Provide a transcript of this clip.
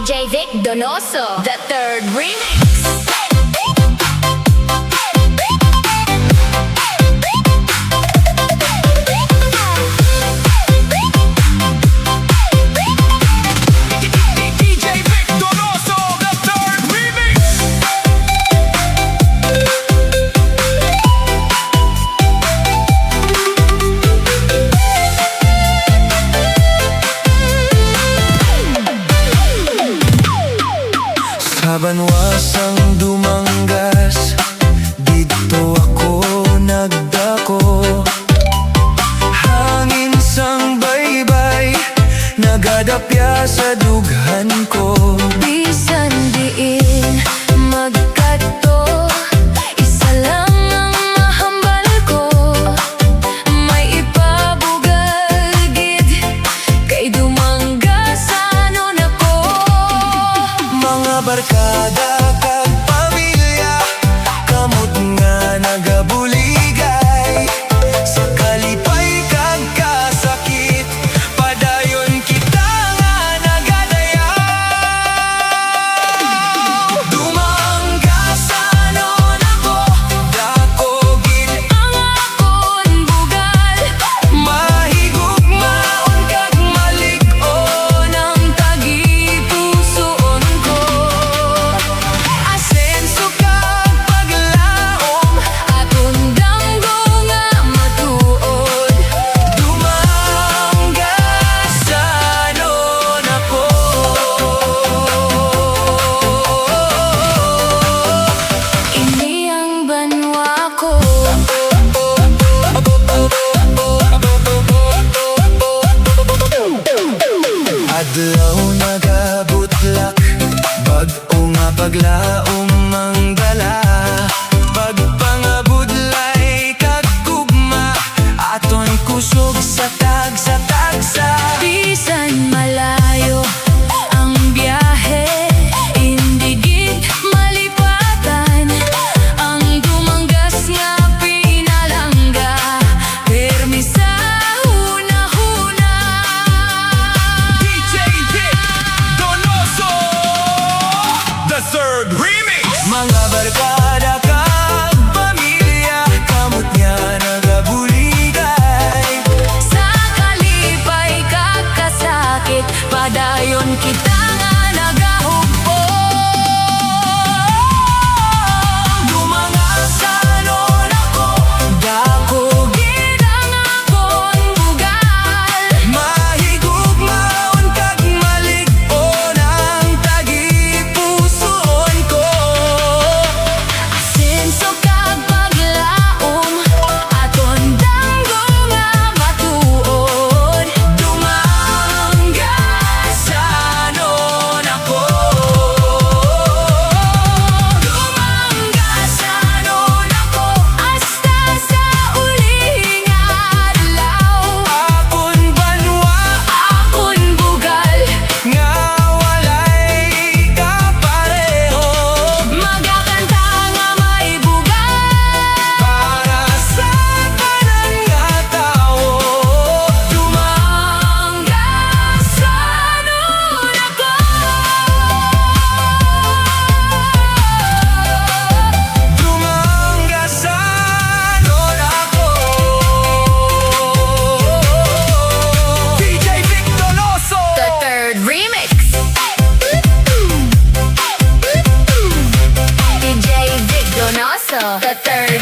DJ Vic Donoso, the third remix. Sa banwasang dumanggas, dito ako nagdako. Hangin sang baybay, nagadapya sa dughan ko. Bisan diin magkadto, isa lang ang mahambal ko. May ipabugal gid, kay dumanggasanon ako. Mga barkada kag pamilya, kamot nga nagabuligay. Sa kalipay kag kasakit, padayon kita nga nagadayaw. Dumanggasanon ako, dako gid Ang akon bugal, mahigugmaon kag malig-on ang tagipusoon ko. asenso kag paglaom, aton damgo nga matuod. Dumanggasanon ako. Ini ang banwa ko. Adlaw nagabutlak, bag-o nga paglaom ang dala. Pagpangabudlay kag gugma, aton kusog sa tagsa. Bisan malayo ang biyahe, indigid malipatan. Ang dumanggas nga pinalangga, permi sa huna-huna. DJ Vic Donoso, the third remix. Mga barkada kag pamilya, kamot nga nagabuligay. Sa kalipay kakasakit, padayon kita nga nagahugpo. Dumanggasanon ako, dako Gid ang akon bugal, mahigugmaon kag malig-on ang tagipusoon ko. asenso kag paglaom, aton damgo nga matuod. Dumanggasanon ako. Dumanggasanon ako, hasta sa uling adlaw. Akon banwa Akon bugal, nga walay kapareho, magakanta nga may bugal. para sa tanan nga tawo. Dumanggasanon ako. Dumanggasanon ako. DJ Vic Donoso, The third remix. DJ Vic Donoso, the third